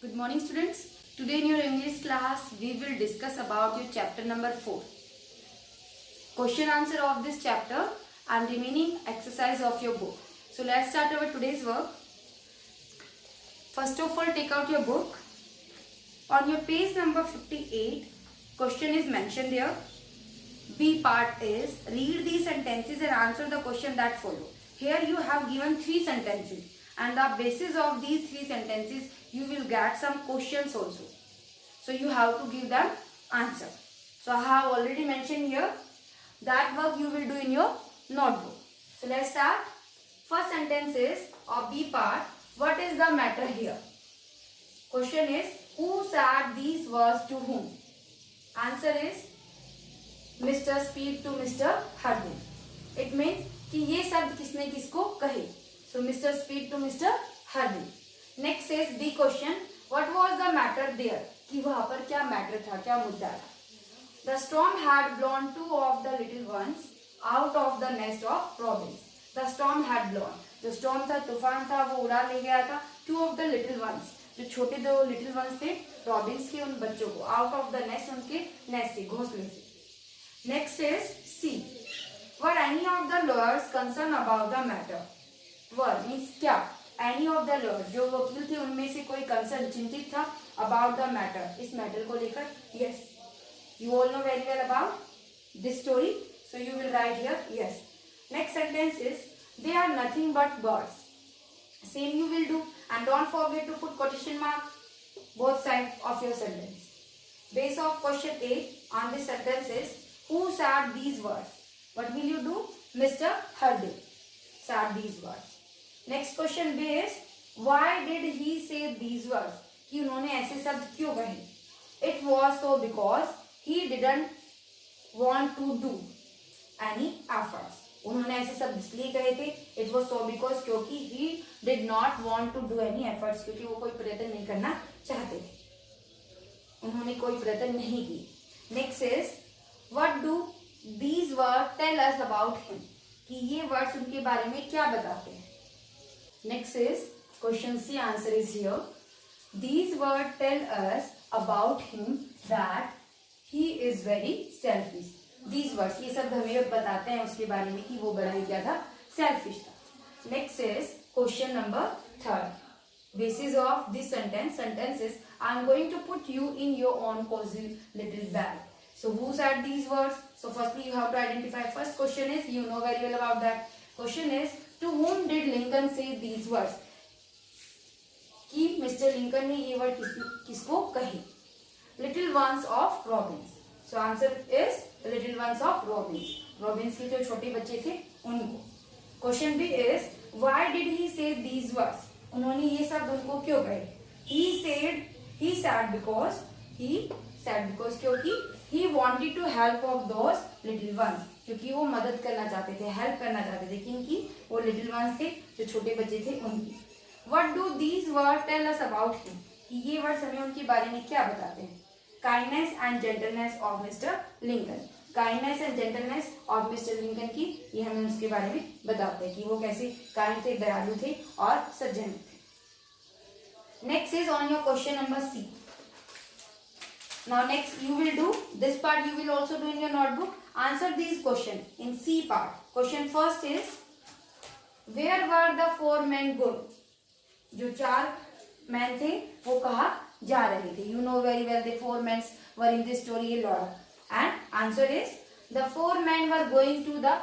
Good morning students. Today in your English class we will discuss about your chapter number 4. Question answer of this chapter and remaining exercise of your book. So let's start our today's work. First of all, take out your book. On your page number 58, question is mentioned there. B part is read these sentences and answer the question that follow. Here you have given 3 sentences and the basis of these 3 sentences you will get some questions also. So you have to give them answer. So I have already mentioned here that work you will do in your notebook. So let's start. First sentence is of B part. What is the matter here? Question is who said these words to whom? Answer is Mr. speak to Mr. Hardin. It means कि ये शब्द किसने किसको कहे. So Mr. speak to Mr. Hardin. Next is B question. What was the matter there? कि वहाँ पर क्या matter था, क्या मुद्दा था. The storm had blown 2 of the little ones out of the nest of robins. The storm had blown. जो storm था, तूफान था, वो उड़ा ले गया था 2 of the little ones. जो छोटे 2 little ones थे, robins के उन बच्चों को out of the nest, उनके nest से, घोंसले से. Next is C. Were any of the lawyers concerned about the matter? Were means क्या? Any of the lawyers जो वकील थे उनमें से कोई concern चिंतित था about the matter, इस matter को लेकर? Yes. You all know very well about this story, so you will write here yes. Next sentence is they are nothing but birds. Same you will do and don't forget to put quotation mark both sides of your sentence. Base of question A on this sentence is who said these words? What will you do? Mr. Hardin said these words. Next question B is why did he say these words? कि उन्होंने ऐसे शब्द क्यों कहे? It was so because he didn't want to do any efforts. उन्होंने ऐसे शब्द इसलिए कहे थे. It was so because क्योंकि he did not want to do any efforts, क्योंकि वो कोई प्रयत्न नहीं करना चाहते थे. उन्होंने कोई प्रयत्न नहीं की. Next is what do these words tell us about him? कि ये वर्ड्स उनके बारे में क्या बताते हैं? Next is question C. Answer is here. These words tell us about him that he is very selfish. These words ये सब हमें बताते हैं उसके बारे में कि वो बड़ा ही क्या था? Selfish था. Next is question number 3. Basis of this sentence is I am going to put you in your own cozy little bag. So who said these words? So firstly you have to identify. First question is you know very well about that. Question is to whom did Lincoln say these words? कि mister Lincoln ने ये word किसको कहे? Little ones of robins. So answer is little ones of robins. Robins के जो छोटे बच्चे थे उनको. Question B is why did he say these words? उन्होंने ये शब्द उनको क्यों कहे? He said because क्योंकि he wanted to help of those little ones. क्योंकि वो मदद करना चाहते थे, हेल्प करना चाहते थे. किनकी? वो लिटिल वंस थे जो छोटे बच्चे थे उनकी. What do these words tell us about him? कि ये वर्ड्स हमें उनके बारे में क्या बताते हैं? Kindness and gentleness of Mr. Lincoln. Kindness and gentleness of Mr. Lincoln की ये हमें उसके बारे में बताते हैं कि वो कैसे kind थे, दयालु थे और सज्जन थे. Next is on your question number C. Now next you will do this part. You will also do in your notebook. Answer these questions in C part. Question first is where were the 4 men going? जो 4 man थे वो कहाँ जा रहे थे? You know very well the 4 men were in this story a lot. And answer is the 4 men were going to the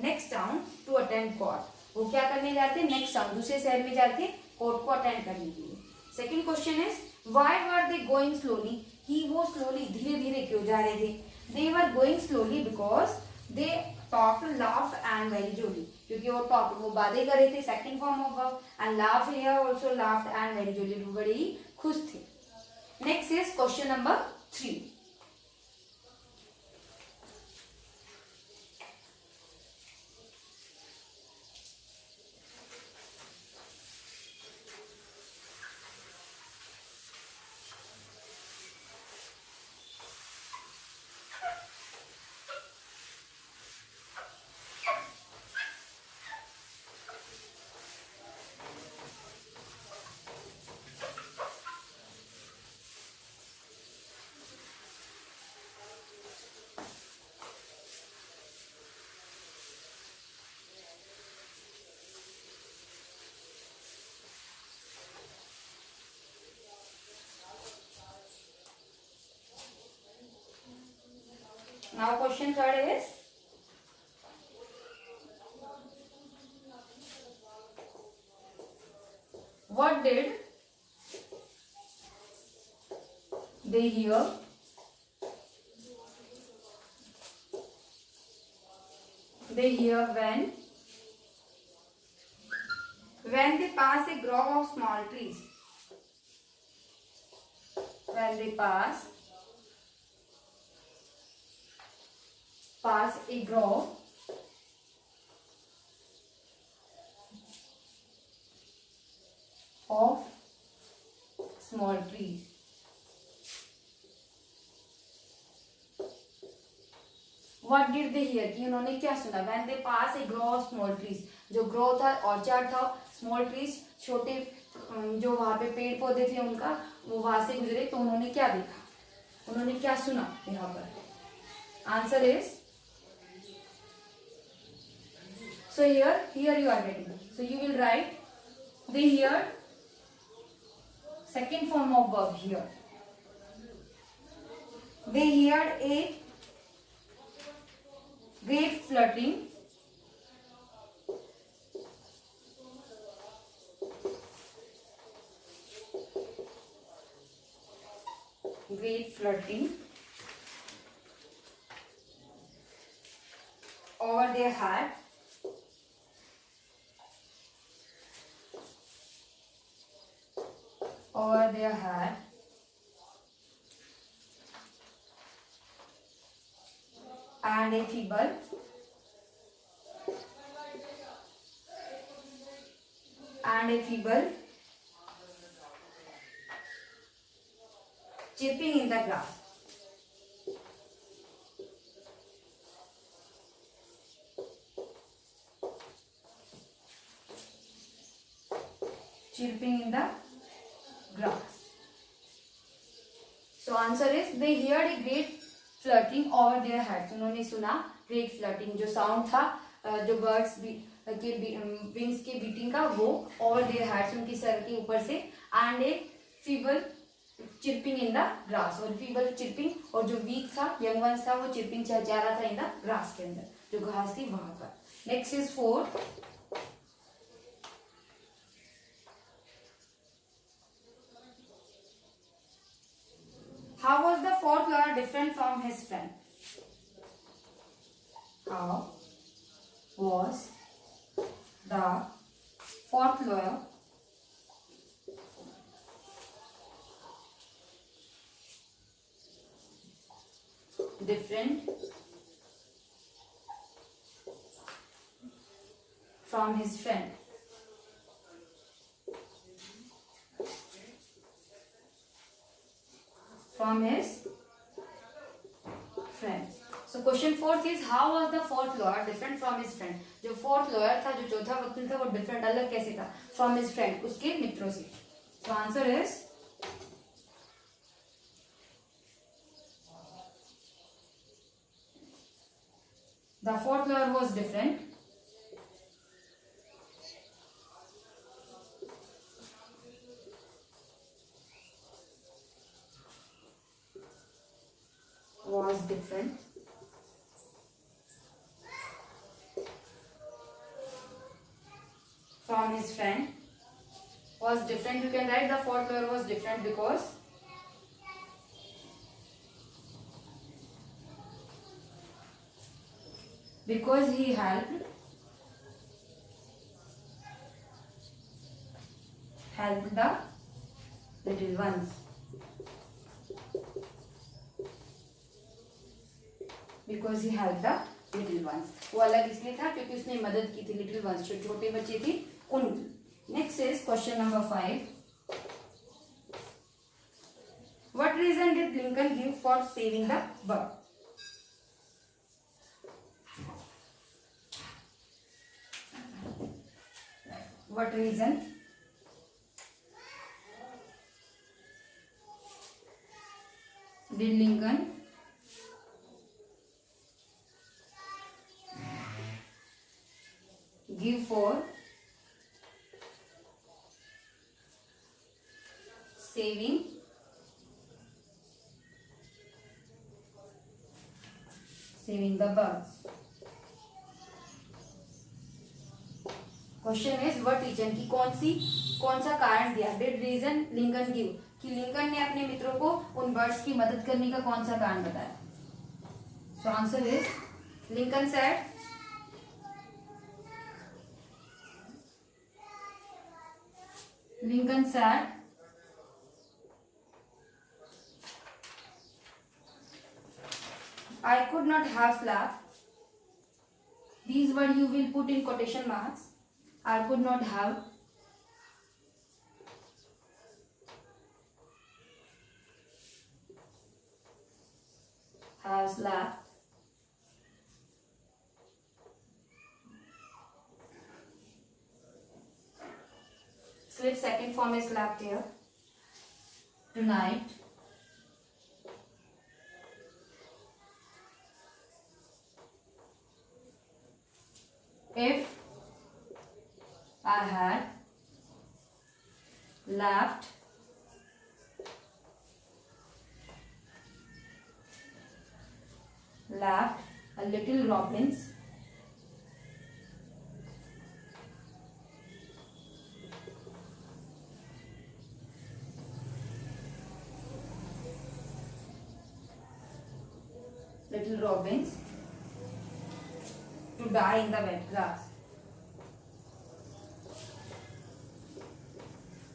next town to attend court. वो क्या करने जाते? Next town, दूसरे शहर में जाके कोर्ट को अटेंड करने के लिए. Second question is why were they going slowly? कि वो slowly धीरे धीरे क्यों जा रहे थे? They were going slowly because they talked, laughed and very jolly. क्योंकि वो talked वो बातें कर रहे थे. Second form of verb and laugh here also laughed and very jolly. वो बड़े ही खुश थे. Next is question number 3. Now question third is, what did they hear when they pass a grove of small trees? When they pass a grove of small trees. What did they hear? कि उन्होंने क्या सुना? When they pass a grove of small trees. जो grow था, orchard था, small trees छोटे जो वहां पे पेड़ पौधे थे उनका, वो वहां से गुजरे तो उन्होंने क्या देखा? उन्होंने क्या सुना? यहाँ पर answer is, so here you are getting, so you will write they heard, second form of verb here, they heard a great flirting over their head and a feeble chirping in the grass. Chirping in the grass. So answer is, they heard a great flirting over their heads. उन्होंने सुना great flirting, जो sound था जो birds के wings के beating का, वो over their heads, उनकी सर के ऊपर से, and a feeble chirping in the grass, और फीबल चिरपिंग, और जो वीक था, यंग वंस था, वो चिरपिंग चहचा रहा था इन द ग्रास के अंदर, जो घास थी वहां पर. Next is 4. How was the fourth lawyer different from his friend? How was the fourth lawyer different from his friend? So question 4th is, how was the fourth lawyer different from his friend? जो fourth lawyer था, जो चौथा वकील था, वो different अलग कैसे था? From his friend, उसके मित्रों से. So answer is, the fourth lawyer was different from his friend. Was different, you can write the fourth lawyer was different because he helped the little ones. Because he helped the little ones. वो अलग इसलिए था क्योंकि उसने मदद की थी little ones, जो छोटे बच्चे थे उनकी. Next is question number 5. What reason did Lincoln give for saving the bird? What reason did Lincoln give for saving saving the birds. Question is what reason की कौन सा कारण दिया. डिड रीजन लिंकन गिव कि Lincoln ने अपने मित्रों को उन बर्ड्स की मदद करने का कौन सा कारण बताया. So answer is Lincoln said I could not have slept. These words you will put in quotation marks. I could not have slept. So its second form is slept here. Tonight. If I had laughed a little robins to die in the wet grass.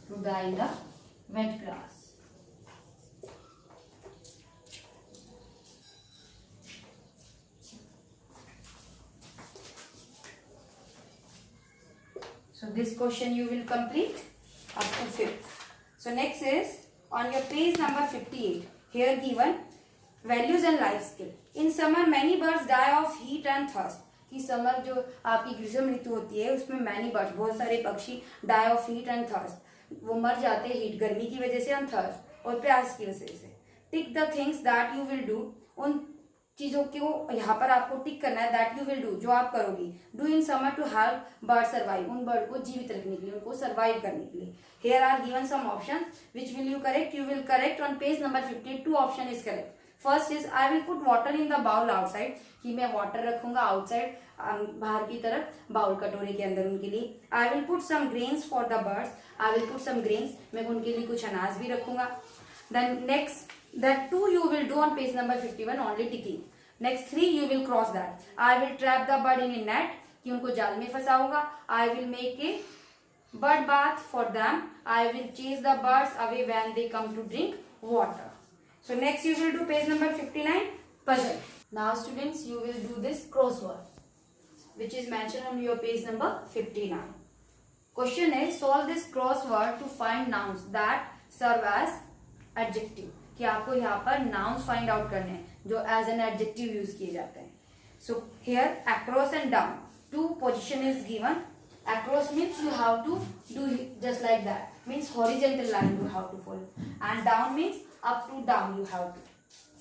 To die in the wet grass. So this question you will complete up to 5th. So next is on your page number 58. Here given values and life skill. In summer many birds die of heat and thirst. कि summer जो आपकी ग्रीष्म ऋतु होती है उसमें many birds बहुत सारे पक्षी die of heat and thirst, वो मर जाते हैं हीट गर्मी की वजह से एंड थर्स्ट और प्यास की वजह से. Tick the things that you will do. उन चीजों को यहाँ पर आपको टिक करना है. दैट यू विल डू जो आप करोगी. Do in summer to help bird survive. उन बर्ड को जीवित रखने के लिए, उनको सर्वाइव करने के लिए. Here are given some option which will you correct. You will correct on page number 52. Option is correct. First is I will put water in the bowl outside. कि मैं वाटर रखूंगा आउटसाइड बाहर की तरफ bowl कटोरे के अंदर उनके लिए. I will put some grains for the birds. I will put some grains. मैं उनके लिए कुछ अनाज भी रखूंगा. Then next that 2 you will do on page number 51 only ticking. Next 3 you will cross that. I will trap the bird in a net. कि उनको जाल में फंसाऊंगा. I will make a bird bath for them. I will chase the birds away when they come to drink water. So next you will do page number 59 puzzle. Now students you will do this crossword which is mentioned on your page number 59. Question is solve this crossword to find nouns that serve as adjective. कि आपको यहाँ पर nouns find out करने हैं जो as an adjective use किए जाते हैं. So here across and down 2 position is given. Across means you have to do just like that, means horizontal line you have to follow, and down means up to down you have to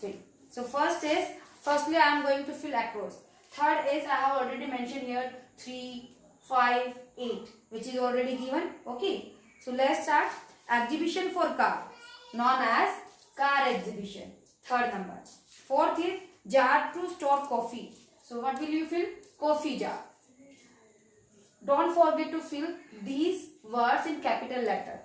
fill. So firstly I am going to fill across. Third is I have already mentioned here 3, 5, 8 which is already given. Okay, so let's start. Exhibition for car known as car exhibition. Third number. Fourth is jar to store coffee. So what will you fill? Coffee jar. Don't forget to fill these words in capital letter.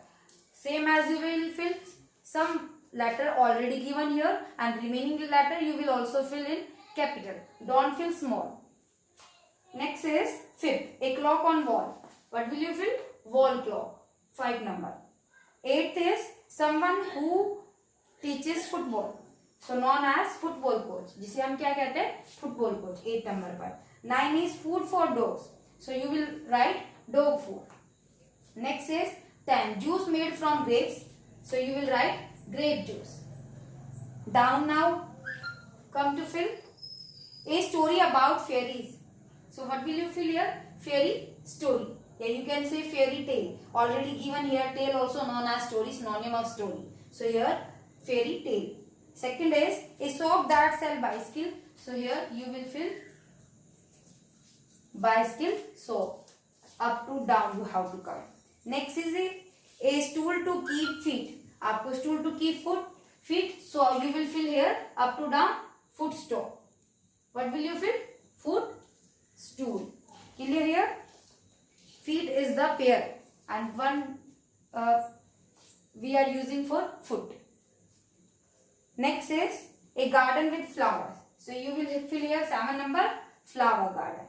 Same as you will fill some letter already given here and remaining letter you will also fill in capital. Don't fill small. Next is 5th. A clock on wall. What will you fill? Wall clock. 5 number. 8th is someone who teaches football. So known as football coach. जिसे हम क्या कहते हैं? Football coach. 8 number पर. 9 is food for dogs. So you will write dog food. Next is 10. Juice made from grapes. So you will write grape juice. Down now. Come to fill a story about fairies. So what will you fill here? Fairy story. Yeah, you can say fairy tale. Already given here. Tale also known as story. Synonym of story. So here fairy tale. Second is a shop that sell bicycle. So here you will fill bicycle shop. Up to down you have to come. Next is a stool to keep feet. आपको stool to keep feet. So you will fill here up to down foot stop. What will you fill? Foot, stool. Clear here? Feet is the pair and one we are using for foot. Next is a garden with flowers. So you will fill here 7 number flower garden.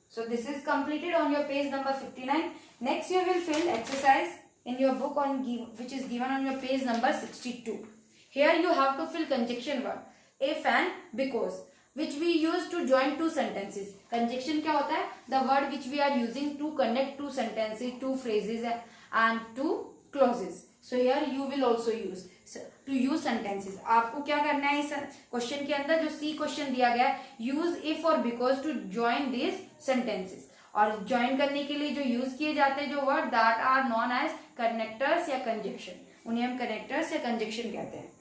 So this is completed on your page number 59. Next you will fill exercise in your book on which is given on your page number 62. Here you have to fill conjunction word if and because which we use to join two sentences. Conjunction क्या होता है? The word which we are using to connect two sentences, two phrases and two clauses. So here you will also use to use sentences. आपको क्या करना है इस question के अंदर जो सी क्वेश्चन दिया गया है, use if और because to join these sentences. और ज्वाइन करने के लिए जो यूज किए जाते हैं जो word that are known as connectors या कंजक्शन, उन्हें हम कनेक्टर्स या कंजक्शन कहते हैं.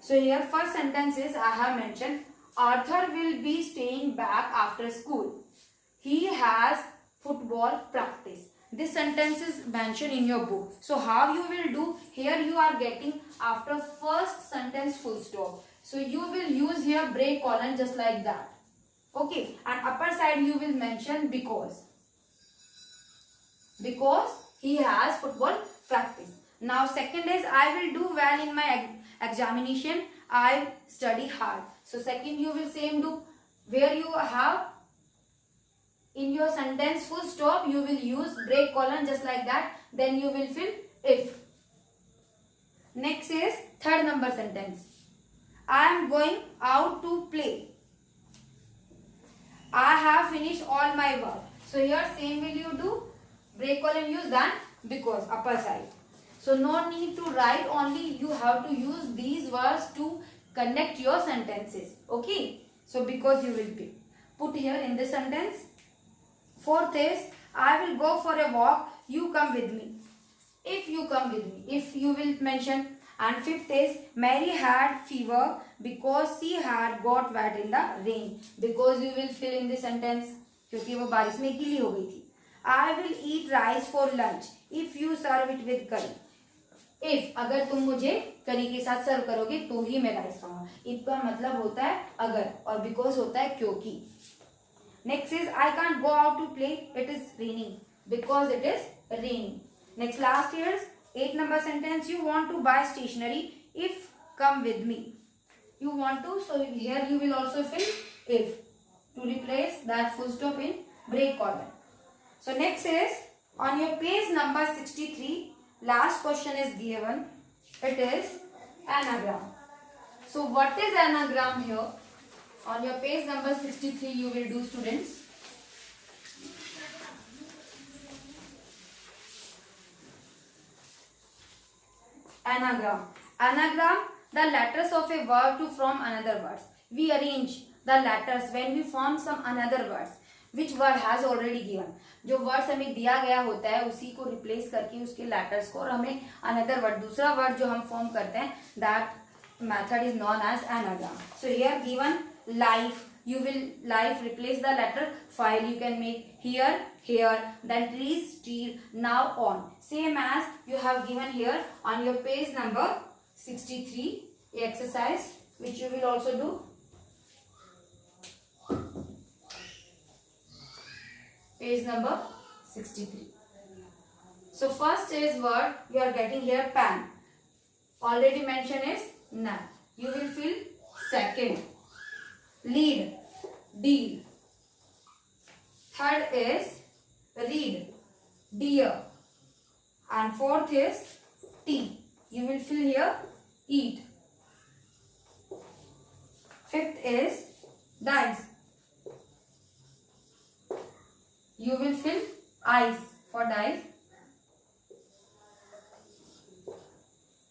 So here first sentence is I have mention Arthur will be staying back after school. He has football practice. This sentence is mentioned in your book. So how you will do? Here you are getting after first sentence full stop. So you will use here break colon just like that. Okay, and upper side you will mention because he has football practice. Now second is I will do well in my examination. I study hard. So second you will same do where you have in your sentence full stop you will use break colon just like that. Then you will fill if. Next is third number sentence. I am going out to play. I have finished all my work. So here same will you do break colon use than because upper side. So no need to write, only you have to use these words to connect your sentences. Okay. So because you will put here in this sentence. Fourth is I will go for a walk. You come with me. If you come with me, if you will mention. And fifth is Mary had fever because she had got wet in the rain. Because you will fill in the sentence क्योंकि वो बारिश में गीली हो गई थी. I will eat rice for lunch if you serve it with curry. If अगर तुम मुझे करी के साथ सर्व करोगे तो ही मैं राइस खाऊंगा. if का मतलब होता है अगर और because होता है क्योंकि. Next is I can't go out to play. It is raining because it is raining. Next last here is 8 number sentence. You want to buy stationery. If come with me. You want to. So here you will also fill if to replace that full stop in break colon. So next is on your page number 63. Last question is given. It is anagram. So what is anagram here? On your page number 63 you will do, students. Anagram. Anagram, the letters of a word to form another words. We arrange the letters when we form some another words which word has already given. जो words हमें दिया गया होता है उसी को replace करके उसके letters को और हमें another word दूसरा word जो हम form करते हैं that method is known as anagram. So here given life, you will life replace the letter file. You can make here, here, then trees, tree, now on. Same as you have given here on your page number 63 exercise which you will also do. Page number 63. So first is word you are getting here pen. Already mentioned is na. You will fill second. Lead, deal. Third is read, dear. And fourth is tea. You will fill here eat. Fifth is dice. You will fill ice for dice.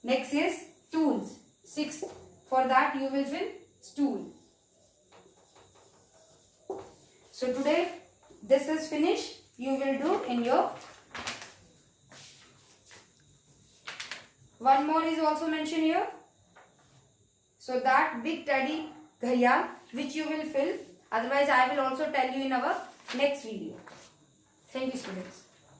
Next is tools. Sixth, for that you will fill stool. So today this is finished. You will do in your one more is also mentioned here. So that big teddy gharial which you will fill. Otherwise I will also tell you in our next video. Thank you, students.